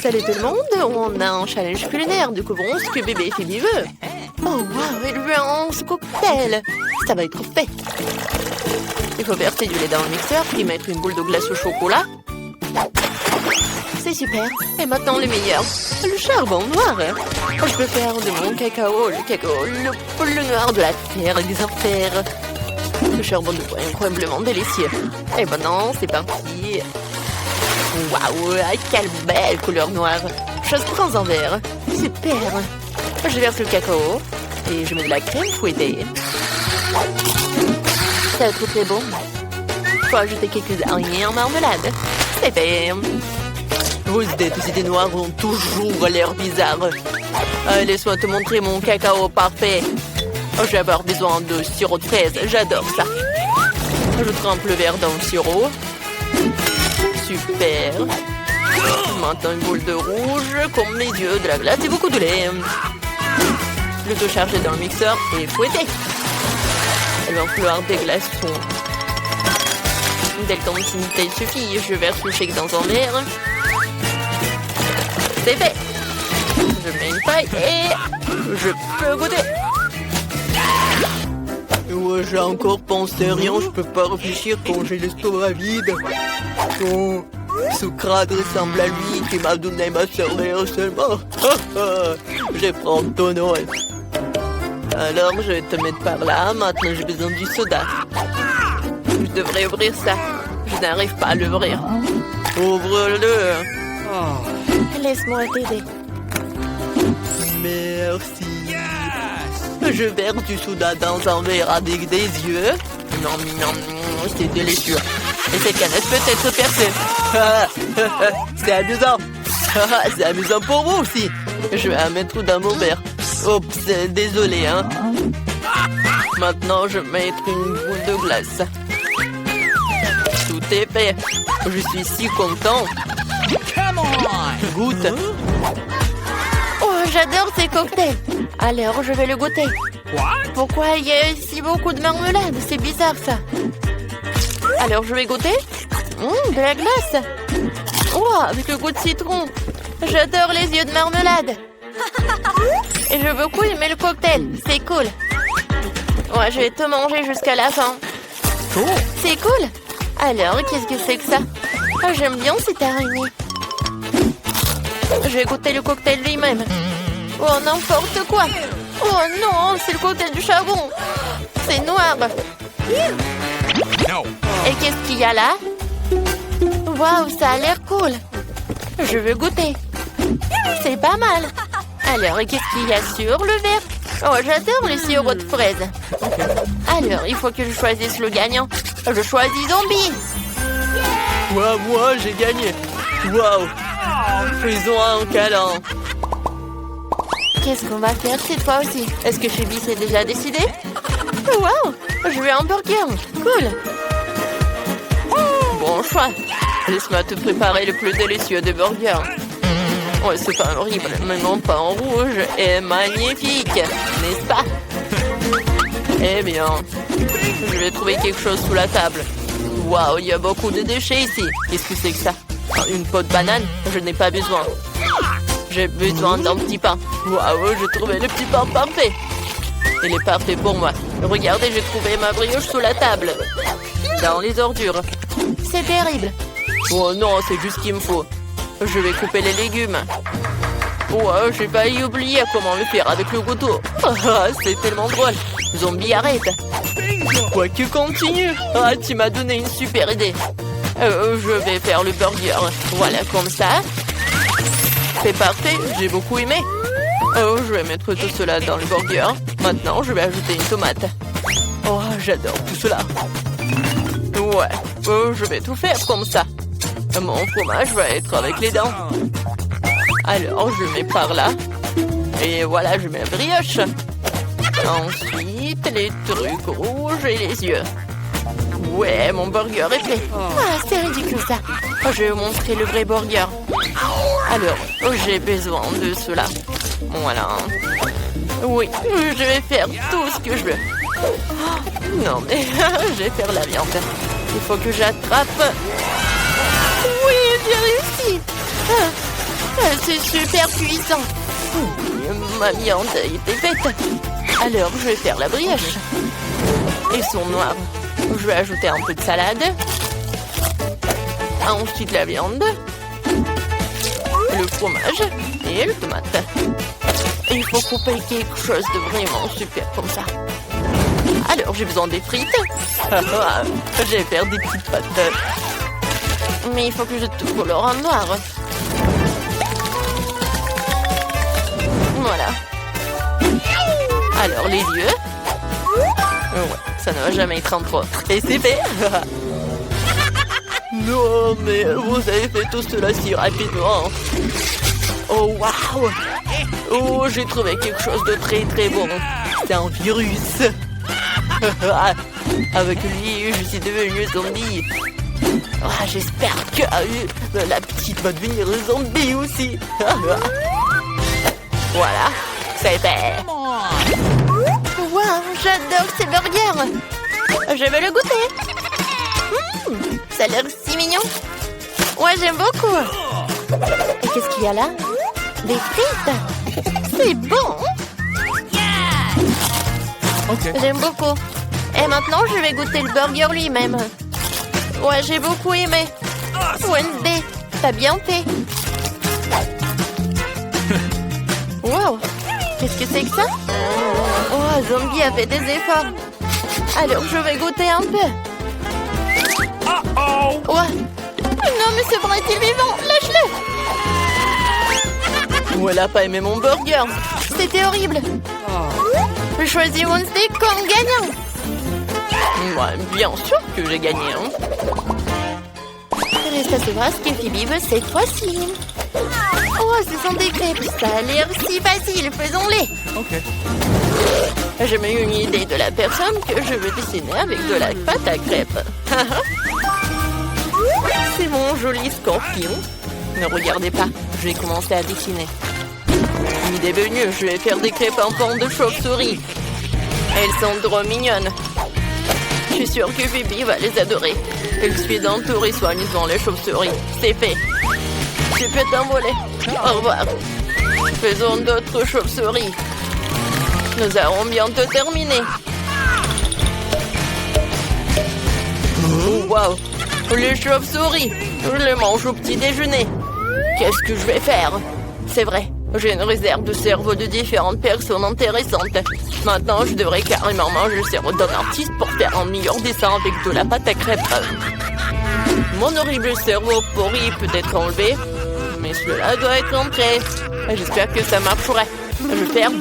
Salut tout le monde, on a un challenge culinaire, découvrons ce que bébé Phoebe veut. Oh waouh, elle veut un cocktail. Ça va être fait. Il faut verser du lait dans le mixeur, puis mettre une boule de glace au chocolat. C'est super. Et maintenant le meilleur, le charbon noir. Je peux faire de mon cacao, le noir de la terre, des enfers. Le charbon de bois est incroyablement délicieux. Et maintenant, c'est parti. Waouh, quelle belle couleur noire. Je prends un verre. Super. Je verse le cacao et je mets de la crème fouettée. Ça va très bon. Faut ajouter quelques araignées en marmelade. C'est fait. Vos idées noires ont toujours l'air bizarres. Laisse-moi te montrer mon cacao parfait. Je vais avoir besoin de sirop de fraise. J'adore ça. Je trempe le verre dans le sirop. Super. Maintenant une boule de rouge, comme mes yeux, de la glace et beaucoup de lait. Le tout chargé dans le mixeur et fouetté. Il va falloir des glaçons. Dès que ton bouteille suffit, je verse le shake dans un verre. C'est fait. Je mets une paille et je peux goûter. Ouais, j'ai encore pensé rien, je peux pas réfléchir quand j'ai l'estomac vide. Oh, Socrate ressemble à lui qui m'a donné ma cervelle seulement. Je prends ton nom. Alors, je vais te mettre par là. Maintenant, j'ai besoin du soda. Je devrais ouvrir ça. Je n'arrive pas à l'ouvrir. Ouvre-le. Laisse-moi t'aider. Merci. Je verse du soda dans un verre avec des yeux. Non, c'est délicieux. Et cette canette peut être percée. C'est amusant. C'est amusant pour vous aussi. Je vais la mettre dans mon verre. Oups, désolé, hein. Maintenant, je vais mettre une boule de glace. Tout est fait. Je suis si content. Goûte. Oh, j'adore ces cocktails. Alors, je vais le goûter. Pourquoi il y a si beaucoup de marmelade? C'est bizarre, ça. Alors, je vais goûter. De la glace. Oh, avec le goût de citron. J'adore les yeux de marmelade. Et je veux beaucoup aimer le cocktail. C'est cool. Ouais, je vais te manger jusqu'à la fin. C'est cool. Alors, qu'est-ce que c'est que ça? Oh, j'aime bien cette araignée. Je vais goûter le cocktail lui-même. Oh, n'importe quoi. Oh non, c'est le cocktail du charbon. C'est noir. Et qu'est-ce qu'il y a là? Waouh, ça a l'air cool. Je veux goûter. C'est pas mal. Alors, qu'est-ce qu'il y a sur le verre? Oh, j'adore le sirop de fraise. Alors, il faut que je choisisse le gagnant. Je choisis Zombie. Ouais, moi, j'ai gagné. Waouh. Faisons un câlin. Qu'est-ce qu'on va faire cette fois aussi? Est-ce que Phoebe s'est déjà décidé? Waouh, je veux un burger. Cool. Bon choix. Laisse-moi te préparer le plus délicieux des burgers. Ouais, c'est pas horrible, mais mon pain en rouge est magnifique, n'est-ce pas? Eh bien, je vais trouver quelque chose sous la table. Waouh, il y a beaucoup de déchets ici. Qu'est-ce que c'est que ça? Une peau de banane? Je n'ai pas besoin. J'ai besoin d'un petit pain. Waouh, j'ai trouvé le petit pain parfait. Il est parfait pour moi. Regardez, j'ai trouvé ma brioche sous la table. Dans les ordures. C'est terrible. Oh non, c'est juste ce qu'il me faut. Je vais couper les légumes. Wow, j'ai failli oublier comment le faire avec le couteau. C'est tellement drôle. Zombie, arrête. Quoi que continue. Ah, tu m'as donné une super idée. Je vais faire le burger. Voilà, comme ça. C'est parfait, j'ai beaucoup aimé. Oh, je vais mettre tout cela dans le burger. Maintenant, je vais ajouter une tomate. Oh, j'adore tout cela. Ouais, je vais tout faire comme ça. Mon fromage va être avec les dents. Alors, je mets par là. Et voilà, je mets la brioche. Ensuite, les trucs rouges et les yeux. Ouais, mon burger est prêt. Ah, c'est ridicule ça. Je vais vous montrer le vrai burger. Alors, j'ai besoin de cela. Voilà. Oui, je vais faire tout ce que je veux. Non, mais je vais faire la viande. Il faut que j'attrape. Oui, j'ai réussi. C'est super puissant. Ma viande était faite. Alors, je vais faire la brioche. Ils sont noirs. Je vais ajouter un peu de salade. Ensuite, la viande. Le fromage et le tomate. Il faut couper quelque chose de vraiment super comme ça. Alors, j'ai besoin des frites. Je vais faire des petites pâtes. Mais il faut que je tout colore en noir. Voilà. Alors, les yeux. Ouais, ça ne va jamais être en trop. Et c'est fait. Non, mais vous avez fait tout cela si rapidement. Oh, waouh. Oh, j'ai trouvé quelque chose de très très bon. C'est un virus. Avec lui, je suis devenue zombie. J'espère que la petite va devenir zombie aussi. Voilà, c'est fait. Wow, j'adore ces burgers. Je vais le goûter. Ça a l'air si mignon. Ouais, j'aime beaucoup. Et qu'est-ce qu'il y a là? Des frites. C'est bon. Okay. J'aime beaucoup. Et maintenant, je vais goûter le burger lui-même. Ouais, j'ai beaucoup aimé. Wednesday, t'as bien fait. Wow, qu'est-ce que c'est que ça? Oh, Zombie a fait des efforts. Alors, je vais goûter un peu. Ouais. Non, mais ce bras est-il vivant? Lâche-le. Oh, elle a pas aimé mon burger. C'était horrible. Je choisis Wednesday comme gagnant. Ouais, bien sûr que j'ai gagné. Reste à savoir ce que Phoebe veut cette fois-ci. Oh, ce sont des crêpes. Ça a l'air si facile. Faisons-les. Ok. J'ai eu une idée de la personne que je veux dessiner avec de la pâte à crêpes. C'est mon joli scorpion. Ne regardez pas, je vais commencer à dessiner. L'idée est venue, je vais faire des crêpes en forme de chauve-souris. Elles sont trop mignonnes. Je suis sûre que Phoebe va les adorer. Elle suit d'entourer soigneusement les chauves-souris. C'est fait. Tu peux t'envoler. Au revoir. Faisons d'autres chauves-souris. Nous allons bientôt terminer. Oh, wow. Les chauves-souris. Je les mange au petit déjeuner. Qu'est-ce que je vais faire? C'est vrai. J'ai une réserve de cerveaux de différentes personnes intéressantes. Maintenant, je devrais carrément manger le cerveau d'un artiste pour faire un meilleur dessin avec de la pâte à crêpes. Mon horrible cerveau pourri peut être enlevé, mais cela doit être entré. J'espère que ça marcherait. Je perds.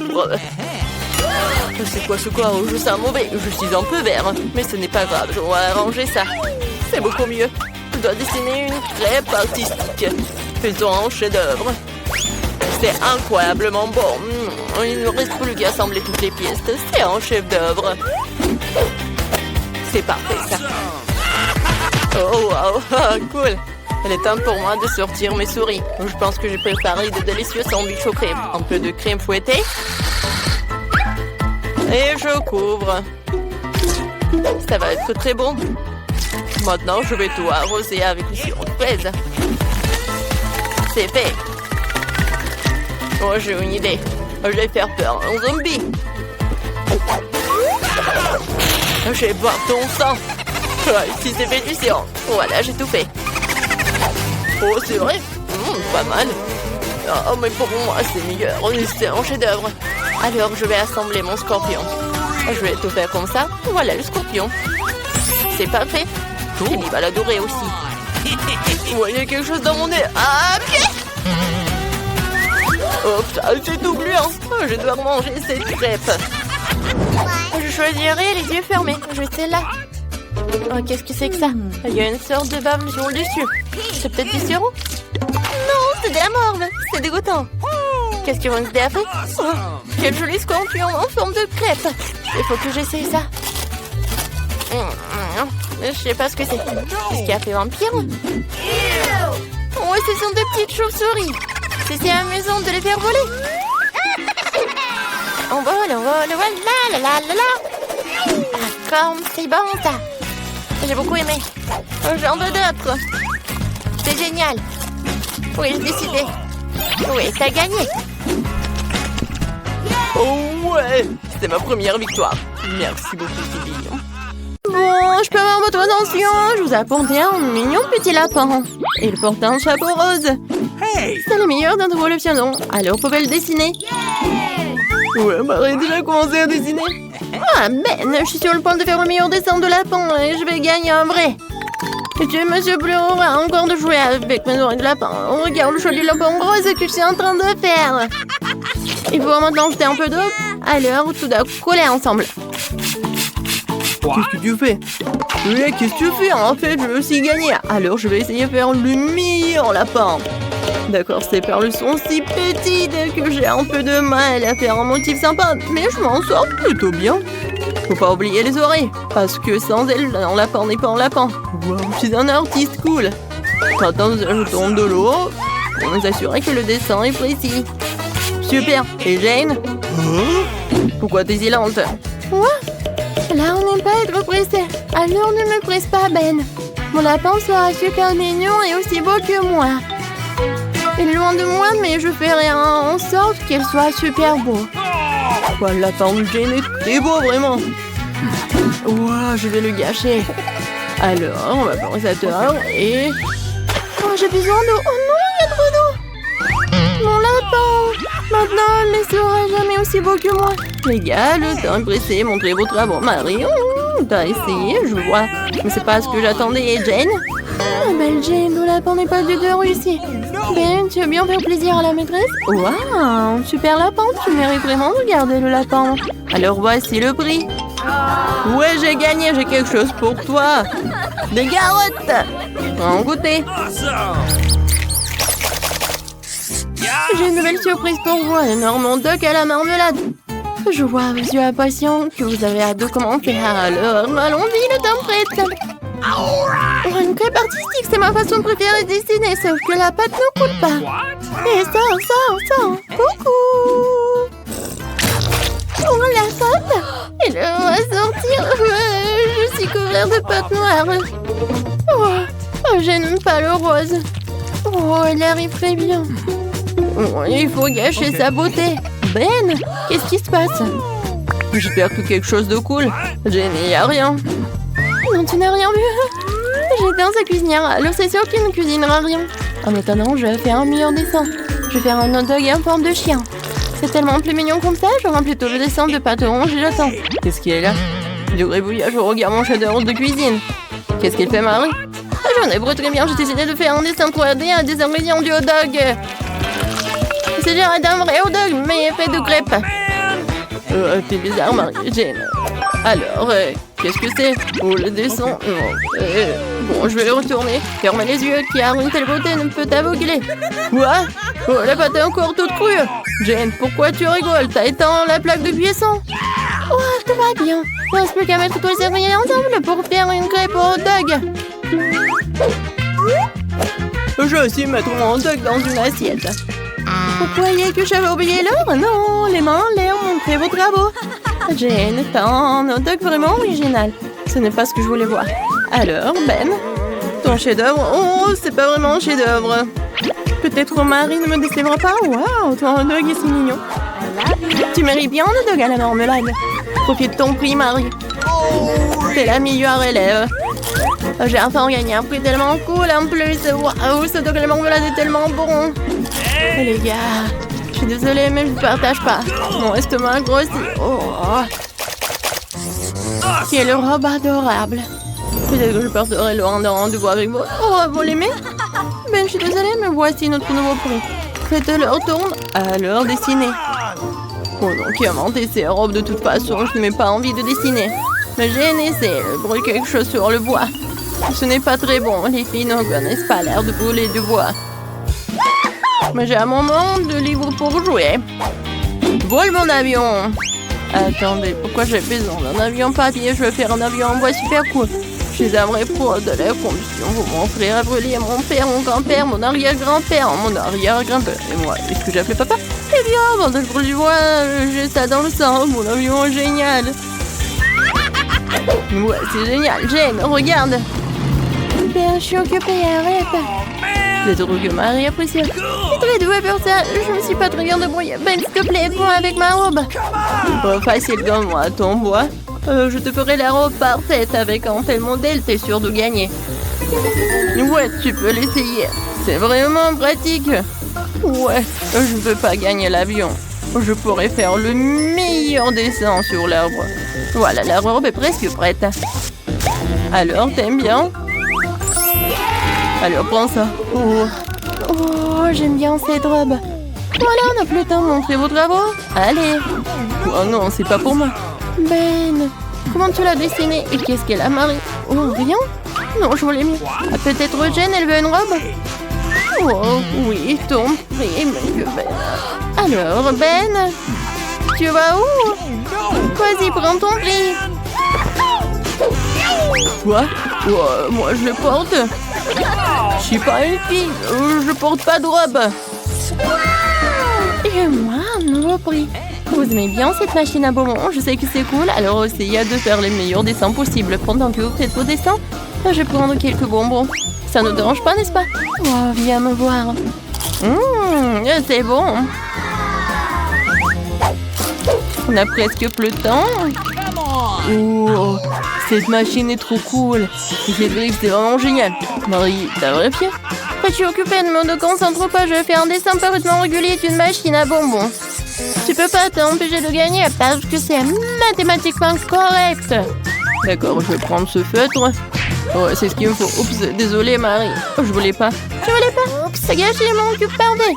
C'est quoi ce quoi? Je sens mauvais. Je suis un peu vert, mais ce n'est pas grave. Je vais arranger ça. C'est beaucoup mieux. Je dois dessiner une crêpe artistique. Faisons un chef-d'œuvre. C'est incroyablement bon. Il ne reste plus qu'à assembler toutes les pièces. C'est un chef-d'œuvre. C'est parfait, ça. Oh, wow. Cool. Il est temps pour moi de sortir mes souris. Je pense que j'ai préparé de délicieux sandwichs aux crèmes. Un peu de crème fouettée. Et je couvre. Ça va être très bon. Maintenant, je vais tout arroser avec le sirop de fraise. C'est fait. Oh, j'ai une idée. Je vais faire peur à un zombie. Je vais boire ton sang. Si c'est fait du sang. Voilà, j'ai tout fait. Oh, c'est vrai. Pas mal. Oh, mais pour moi, c'est meilleur. C'est un chef-d'œuvre. Alors, je vais assembler mon scorpion. Je vais tout faire comme ça. Voilà le scorpion. C'est parfait. Il va l'adorer aussi. Ouais, il y a quelque chose dans mon nez. Ah, pied! Oh, c'est tout gluant. Je dois manger cette crêpe. Je choisirai les yeux fermés. Je vais celle-là. Oh, qu'est-ce que c'est que ça? Il y a une sorte de bave sur le dessus. C'est peut-être du sirop? Non, c'est de la morve. C'est dégoûtant. Qu'est-ce que Wednesday a fait? Oh, quel joli scorpion en forme de crêpe. Il faut que j'essaye ça. Je sais pas ce que c'est. Qu'est-ce qu'il a fait vampire? Oh, ce sont de petites chauves-souris. C'est amusant de les faire voler. On vole, voilà, la la la la. Ah, comme c'est bon ça. J'ai beaucoup aimé. J'en veux d'autres. C'est génial. Oui, j'ai décidé. Oui, t'as gagné. Oh ouais, c'est ma première victoire. Merci beaucoup, Phoebe. Bon, je peux avoir votre attention. Je vous ai apporté un mignon petit lapin. Il porte un chapeau rose. C'est le meilleur d'entre vous, le piano. Alors, vous pouvez le dessiner. Ouais, Marie a déjà commencé à dessiner. Ah, Ben, je suis sur le point de faire le meilleur dessin de lapin et je vais gagner un vrai. Et Monsieur Bleu aura encore de jouer avec mes oreilles de lapin. Regarde le joli lapin rose que je suis en train de faire. Il faut maintenant jeter un peu d'eau. Alors, tout doit coller ensemble. Qu'est-ce que tu fais? Oui, qu'est-ce que tu fais? En fait, je veux aussi gagner. Alors, je vais essayer de faire le meilleur lapin. D'accord, ces perles sont si petites que j'ai un peu de mal à faire un motif sympa. Mais je m'en sors plutôt bien. Faut pas oublier les oreilles. Parce que sans elles, un lapin n'est pas un lapin. Wow, je suis un artiste cool. Maintenant, nous ajoutons de l'eau pour nous assurer que le dessin est précis. Super. Et Jane? Pourquoi t'es si lente? Quoi? Là, on n'aime pas être pressé. Alors ne me presse pas, Ben. Mon lapin sera super mignon et aussi beau que moi. Il est loin de moi, mais je ferai en sorte qu'il soit super beau. Oh, le lapin de Jane est très beau, vraiment. Wow, je vais le gâcher. Alors, on va prendre cette heure et... Oh, j'ai besoin d'eau. Oh non, il y a trop d'eau. Mon lapin. Maintenant, il ne sera jamais aussi beau que moi. Les gars, le temps est pressé. Montrez vos travaux. Marie, t'as essayé, je vois. Mais c'est pas ce que j'attendais. Et Jane? Ah, belle Jane, le lapin n'est pas du tout réussi. Ben, tu veux bien faire plaisir à la maîtresse? Waouh, super lapin. Tu mérites vraiment de garder le lapin. Alors voici le prix. Ouais, j'ai gagné. J'ai quelque chose pour toi. Des carottes. En goûter. J'ai une nouvelle surprise pour vous, un énorme hot dog à la marmelade. Je vois vos yeux impatients que vous avez hâte de commencer. Alors, allons-y, le temps prête. Oh, une crêpe artistique, c'est ma façon préférée de dessiner, sauf que la pâte ne coule pas. Et ça. Coucou. Oh, la pâte. Elle va sortir. Je suis couverte de pâte noire. Oh, je n'aime pas le rose. Oh, elle arrive très bien. Oh, il faut gâcher sa beauté. Ben, qu'est-ce qui se passe? J'espère que quelque chose de cool. Jane, il n'y a rien. Non, tu n'as rien vu. J'étais dans sa cuisinière, alors c'est sûr qu'il ne cuisinera rien. En attendant, je vais faire un meilleur dessin. Je vais faire un hot dog en forme de chien. C'est tellement plus mignon comme ça, j'aurai plutôt le dessin de pâte orange et j'attends. Qu'est-ce qu'il est là? Du gribouillage, je regarde mon chef-d'œuvre de cuisine. Qu'est-ce qu'il fait, Marie? J'en ai très bien, j'ai décidé de faire un dessin 3D à des ingrédients du hot dog. C'est dirait d'un vrai hot dog, mais fait de crêpes. T'es bizarre, Marie. Jane. Alors, qu'est-ce que c'est? Oh, le dessin. Bon, je vais le retourner. Ferme les yeux, car une telle beauté ne peut t'aveugler. Quoi? Oh, la pâte est encore toute crue. Jane, pourquoi tu rigoles? T'as éteint la plaque de cuisson? Oh, tout va bien. Il ne reste plus qu'à mettre tous les ingrédients ensemble pour faire une crêpe au hot dog. Je vais aussi mettre mon hot dog dans une assiette. Vous croyez que j'avais oublié l'heure? Non, les mains en l'air, montrez vos travaux. Jane, t'as un hot dog vraiment original. Ce n'est pas ce que je voulais voir. Alors, Ben, ton chef-d'œuvre? Oh, c'est pas vraiment un chef-d'œuvre. Peut-être Marie ne me décevra pas. Waouh, ton hot dog est si mignon. Tu mérites bien un hot dog à la marmelade. Profite de ton prix, Marie. T'es la meilleure élève. J'ai enfin gagné un prix tellement cool en plus. Waouh, ce hot dog à la marmelade est tellement bon. Oh, les gars, je suis désolée, mais je ne partage pas. Mon estomac grossit. Oh. Quelle robe adorable. Peut-être que je porterai le rendez-vous avec vous. Oh, vous l'aimez? Ben, je suis désolée, mais voici notre nouveau prix. Faites leur tourne, alors dessinez. Oh non, qui a inventé ces robes de toute façon? Je n'ai pas envie de dessiner. Mais j'ai un essai, brûle quelque chose sur le bois. Ce n'est pas très bon, les filles ne connaissent pas l'air de brûler du bois. Mais j'ai un moment de livre pour jouer. Vole mon avion. Attendez, pourquoi j'ai besoin d'un avion papier? Je vais faire un avion en bois super cool. Je suis un vrai pro de la combustion. Mon frère a brûlé, mon père, mon grand-père, mon arrière-grand-père, mon arrière-grand-père. Et moi, est-ce que j'ai appelé papa? Eh bien, avant de brûler du bois, j'ai ça dans le sang. Mon avion est génial. Ouais, c'est génial. Jane, regarde. Ben, je suis occupée, arrête. Les trucs que Marie apprécie. C'est très T'es doué pour ça. Je me suis pas très bien débrouillée. Ben, s'il te plaît, prends avec ma robe. Pas facile comme moi, ton bois. Je te ferai la robe parfaite avec un tel modèle, t'es sûr de gagner. Ouais, tu peux l'essayer. C'est vraiment pratique. Ouais, je ne peux pas gagner l'avion. Je pourrais faire le meilleur dessin sur l'arbre. Voilà, la robe est presque prête. Alors, t'aimes bien? Alors, prends ça. Oh, j'aime bien cette robe. Voilà, on n'a plus le temps de montrer vos travaux. Allez. Oh non, c'est pas pour moi. Ben, comment tu l'as dessinée? Et qu'est-ce qu'elle a, Marie? Oh, rien? Non, je voulais mieux. Ah, peut-être Jen, elle veut une robe? Oh, oui, ton prix, monsieur Ben. Alors, Ben, tu vas où? Vas-y, prends ton prix. Quoi? Oh, moi, je le porte. Je suis pas une fille. Je porte pas de robe. Et moi, un nouveau prix. Vous aimez bien cette machine à bonbons? Je sais que c'est cool, alors essayez de faire les meilleurs dessins possibles. Pendant que vous faites vos dessins, je vais prendre quelques bonbons. Ça ne dérange pas, n'est-ce pas? Oh, viens me voir. C'est bon. On a presque plus de temps. Oh, cette machine est trop cool. C'est vrai que c'est vraiment génial. Marie, t'as vérifié? Je suis occupée, ne me concentre pas. Je vais faire un dessin parfaitement régulier d'une machine à bonbons. Tu peux pas t'empêcher de gagner parce que c'est mathématiquement correct. D'accord, je vais prendre ce feutre. Ouais, c'est ce qu'il me faut. Oups, désolée Marie. Oh, je voulais pas. Tu voulais pas? Oups, ça gâche mon cube parfait.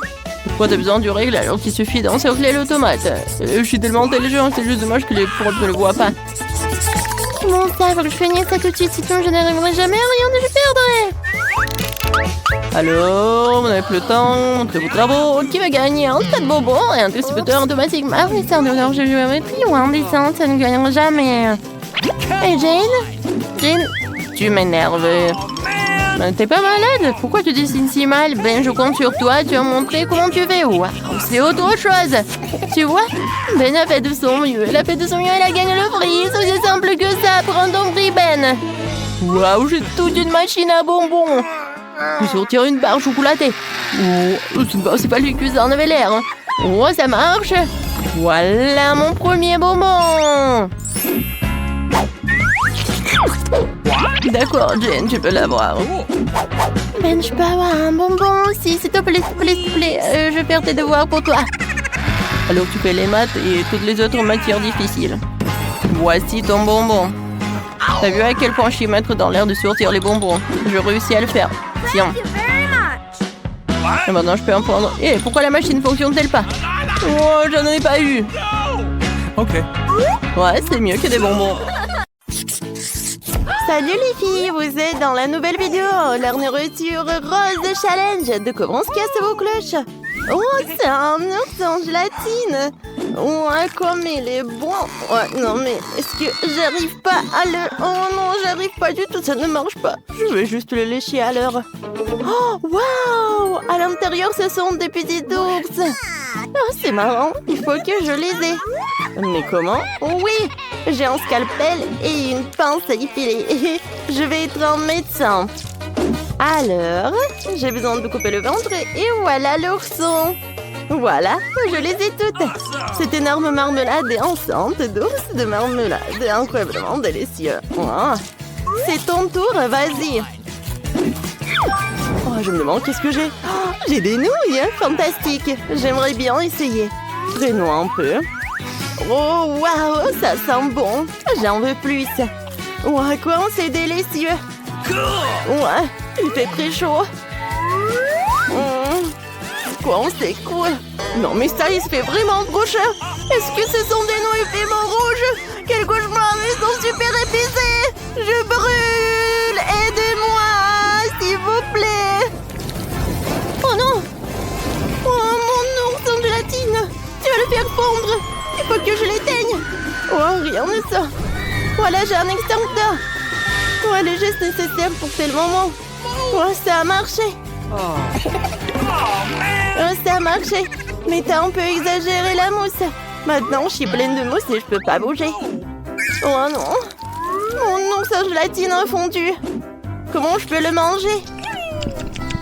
Pourquoi t'as besoin du règle alors qu'il suffit d'encercler l'automate? Je suis tellement intelligent, c'est juste dommage que les profs ne le voient pas. Comment ça, faut que je finisse ça tout de suite, sinon je n'arriverai jamais à rien et je perdrai. Alors, on n'a plus le temps, montrez vos travaux. Qui va gagner un tas de bonbons et un distributeur automatique? Ah oui, c'est un honneur, je géométrie ou un dessin, ça ne gagnera jamais. Et Jane, tu m'énerves. T'es pas malade? Pourquoi tu dessines si mal? Ben, je compte sur toi, tu vas me montrer comment tu fais. Wow, c'est autre chose. Tu vois? Ben a fait de son mieux. Elle a fait de son mieux, elle a gagné le prix. C'est aussi simple que ça. Prends ton prix, Ben. Waouh, j'ai toute une machine à bonbons. Je vais sortir une barre chocolatée. Oh, c'est pas lui que ça en avait l'air. Oh, ça marche. Voilà mon premier bonbon. D'accord, Jane, tu peux l'avoir. Ben, je peux avoir un bonbon aussi, s'il te plaît, s'il te plaît. Je vais faire tes devoirs pour toi. Alors tu fais les maths et toutes les autres matières difficiles. Voici ton bonbon. T'as vu à quel point je suis maître dans l'air de sortir les bonbons? Je réussis à le faire. Tiens. Et maintenant je peux en prendre. Pourquoi la machine ne fonctionne-t-elle pas? Oh, j'en ai pas eu. Ok. Ouais, c'est mieux que des bonbons. Salut les filles, vous êtes dans la nouvelle vidéo, leur nourriture rose challenge de comment se casser vos cloches. Oh, c'est un ours en gélatine. Ouais, comme il est bon. Ouais, non mais est-ce que j'arrive pas à le... Oh non, j'arrive pas du tout, ça ne marche pas. Je vais juste le lécher à l'heure. Oh, waouh! À l'intérieur, ce sont des petits ours. Oh, c'est marrant, il faut que je les ai. Mais comment? Oui, j'ai un scalpel et une pince à épiler. Je vais être un médecin. Alors, j'ai besoin de couper le ventre et voilà l'ourson. Voilà, je les ai toutes. Cette énorme marmelade est enceinte d'ours de marmelade. Incroyablement délicieux. Oh, c'est ton tour, vas-y. Oh, je me demande qu'est-ce que j'ai. Oh, j'ai des nouilles, fantastique. J'aimerais bien essayer. Prenons un peu. Oh, waouh, ça sent bon. J'en veux plus. Ouais, quoi, c'est délicieux. Ouais, il fait très chaud. Quoi, c'est cool. Non, mais ça, il se fait vraiment trop cher. Est-ce que ce sont des nouilles piment rouges? Quel cauchemar, ils sont super épicés. Je brûle. Aidez-moi, s'il vous plaît. Oh non. Oh, mon ours en gélatine. Tu vas le faire fondre. Il faut que je l'éteigne. Oh, rien de ça. Voilà, j'ai un extincteur. Ouais, le geste nécessaire pour tel moment. Oh, ça a marché. Oh, ça a marché. Mais t'as un peu exagéré la mousse. Maintenant, je suis pleine de mousse et je peux pas bouger. Oh non. Oh non, sa gélatine a fondu. Comment je peux le manger?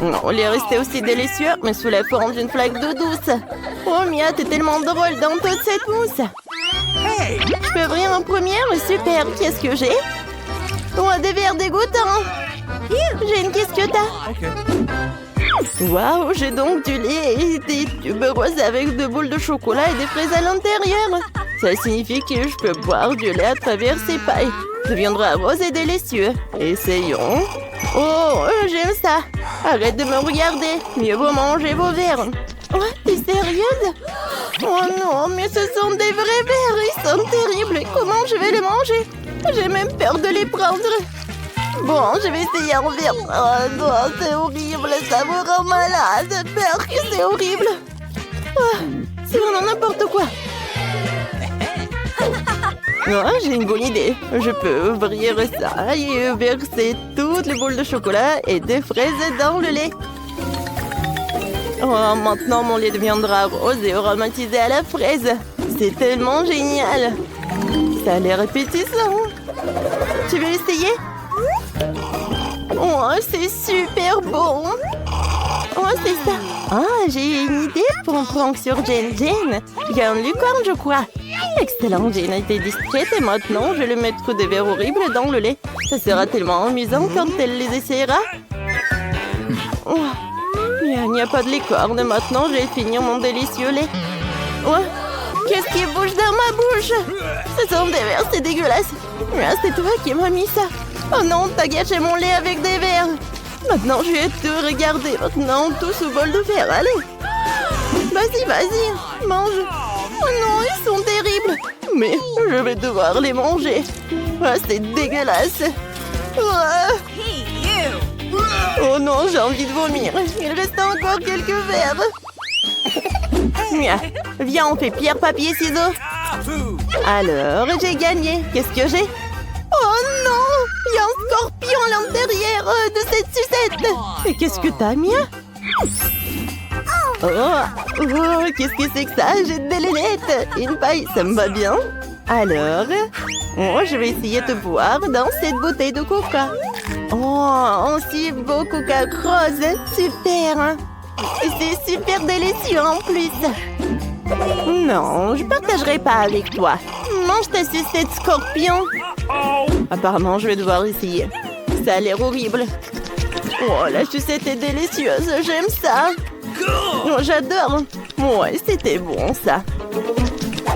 On est resté aussi délicieux, mais sous la forme d'une flaque d'eau douce. Oh, Mia, t'es tellement drôle dans toute cette mousse. Je peux ouvrir en première? Super, qu'est-ce que j'ai? Oh, des verres dégoûtants. J'ai une qu'est-ce que t'as? Waouh, j'ai donc du lait et des tubes roses avec de boules de chocolat et des fraises à l'intérieur. Ça signifie que je peux boire du lait à travers ces pailles. Ça deviendra rose et délicieux. Essayons. Oh, j'aime ça. Arrête de me regarder. Mieux vaut manger vos verres. Oh, t'es sérieuse? Oh non, mais ce sont des vrais verres. Ils sont terribles. Comment je vais les manger? J'ai même peur de les prendre. Bon, je vais essayer un verre. Oh non, c'est horrible. Ça me rend malade. J'ai peur que c'est horrible. Oh, c'est vraiment n'importe quoi. Oh, j'ai une bonne idée. Je peux ouvrir ça et verser toutes les boules de chocolat et des fraises dans le lait. Oh, maintenant, mon lait deviendra rose et aromatisé à la fraise. C'est tellement génial. Ça a l'air appétissant. Tu veux essayer? Oh, c'est super bon. Oh, c'est ça. Ah, j'ai une idée pour un prank sur Jane. Jane, il y a une lucarne, je crois. Excellent, Jane a été discrète et maintenant je vais lui mettre des verres horribles dans le lait. Ça sera tellement amusant quand elle les essaiera. Oh, il n'y a pas de licorne. Maintenant, je vais finir mon délicieux lait. Oh, qu'est-ce qui bouge dans ma bouche? Ce sont des verres, c'est dégueulasse. Ah, c'est toi qui m'as mis ça. Oh non, t'as gâché mon lait avec des verres. Maintenant, je vais te regarder. Maintenant, tout sous bol de verre. Allez. Vas-y, vas-y. Mange. Oh non, ils sont terribles. Mais je vais devoir les manger. Ah, c'est dégueulasse. Ah. Oh non, j'ai envie de vomir. Il reste encore quelques verres. Viens, on fait pierre, papier, ciseaux. Alors, j'ai gagné. Qu'est-ce que j'ai? Oh non! Il y a un scorpion à l'intérieur de cette sucette. Et qu'est-ce que t'as, Mia? Oh, qu'est-ce que c'est que ça? J'ai des lunettes. Une paille, ça me va bien. Alors, je vais essayer de boire dans cette bouteille de coca. Oh, un si beau coca rose. Super, hein? Et c'est super délicieux en plus. Non, je partagerai pas avec toi. Mange ta sucette, scorpion. Apparemment, je vais devoir essayer. Ça a l'air horrible. Oh, la sucette est délicieuse. J'aime ça. Oh, j'adore. Ouais, c'était bon, ça.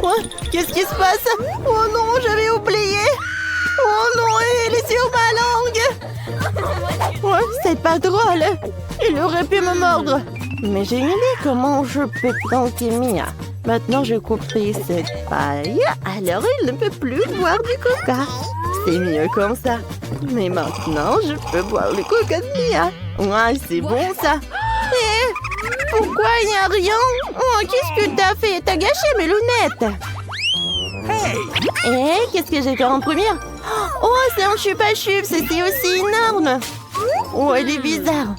Oh, qu'est-ce qui se passe? Oh non, j'avais oublié. Oh non, elle est sur ma langue. Oh, c'est pas drôle. Il aurait pu me mordre. Mais j'ai une idée comment je peux planter Mia. Maintenant, je couperai cette paille. Alors, il ne peut plus boire du coca. C'est mieux comme ça. Mais maintenant, je peux boire le coca de Mia. Ouais, c'est bon, ça. Pourquoi il n'y a rien? Oh, qu'est-ce que t'as fait? T'as gâché mes lunettes. Qu'est-ce que j'ai fait en première? Oh, c'est un chupa-chup. C'était aussi énorme. Oh, elle est bizarre.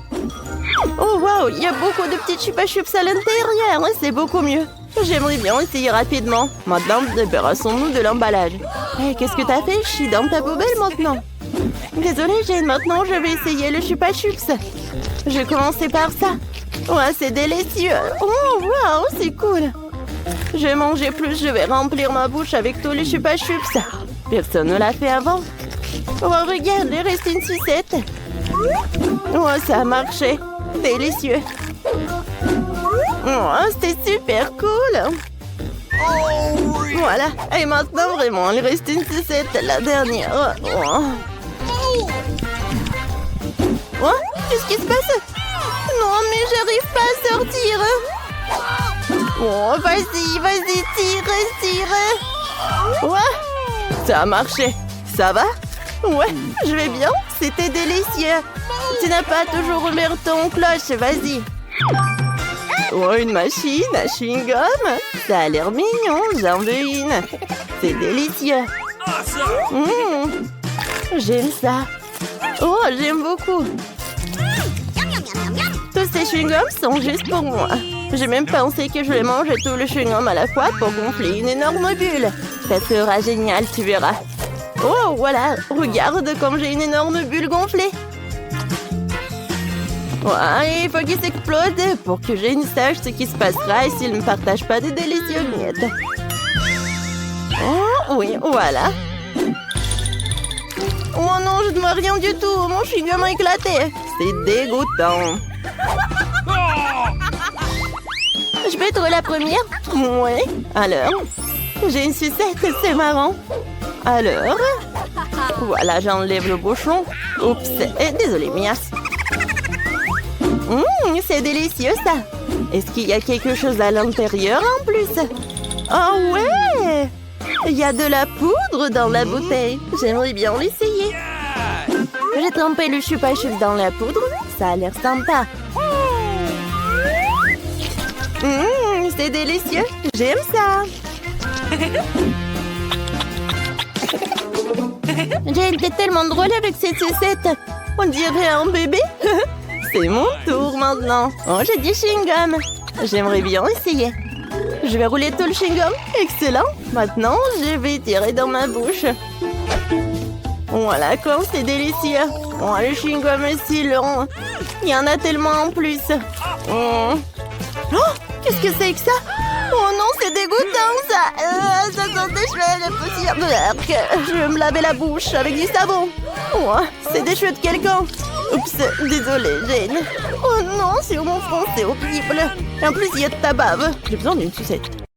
Oh, waouh, il y a beaucoup de petits chupa-chups à l'intérieur. C'est beaucoup mieux. J'aimerais bien essayer rapidement. Maintenant, débarrassons-nous de l'emballage. Qu'est-ce que t'as fait? Je suis dans ta poubelle maintenant. Désolée, Jane. Maintenant, je vais essayer le chupa-chups. Je vais commencer par ça. Ouais, c'est délicieux. Oh, waouh, c'est cool. Je vais manger plus. Je vais remplir ma bouche avec tous les chupa-chups. Personne ne l'a fait avant. Oh, regarde, il reste une sucette. Oh, ça a marché. Délicieux. Oh, c'était super cool. Voilà. Et maintenant, vraiment, il reste une sucette, la dernière. Oh, qu'est-ce qui se passe? Non, mais j'arrive pas à sortir. Oh, vas-y, tire. Ouais, ça a marché. Ça va? Ouais, je vais bien. C'était délicieux. Tu n'as pas toujours ouvert ton cloche, vas-y. Oh, une machine à chewing-gum. Ça a l'air mignon, j'en veux une. C'est délicieux. J'aime ça. Oh, j'aime beaucoup. Tous ces chewing-gums sont juste pour moi. J'ai même pensé que je vais manger tout le chewing-gum à la fois pour gonfler une énorme bulle. Ça sera génial, tu verras. Oh, voilà. Regarde comme j'ai une énorme bulle gonflée. Ouais, il faut qu'il s'explose pour que Jane sache ce qui se passera s'il ne partage pas des délicieux miettes. Oh, oui, voilà. Oh non, je ne vois rien du tout. Mon chewing-gum a éclaté. C'est dégoûtant. Je peux être la première? Oui. Alors? J'ai une sucette, c'est marrant. Alors? Voilà, j'enlève le bouchon. Oups, désolée, Mias. C'est délicieux, ça. Est-ce qu'il y a quelque chose à l'intérieur en plus? Oh ouais! Il y a de la poudre dans la bouteille. J'aimerais bien l'essayer. J'ai trempé le chupa-chups dans la poudre. Ça a l'air sympa. C'est délicieux. J'aime ça. Jane, t'es tellement drôle avec cette sucette. On dirait un bébé. C'est mon tour maintenant. Oh, j'ai du chewing-gum. J'aimerais bien essayer. Je vais rouler tout le chewing-gum. Excellent. Maintenant, je vais tirer dans ma bouche. Voilà comme c'est délicieux. Oh, le chewing-gum est si long. Il y en a tellement en plus. Oh, qu'est-ce que c'est que ça? Oh non, c'est dégoûtant ça. Ça sent des cheveux de poussière. Je vais me laver la bouche avec du savon. Oh, c'est des cheveux de quelqu'un. Oups, désolée, Jane. Oh non, sur mon front, c'est horrible. En plus, il y a de ta bave. J'ai besoin d'une sucette.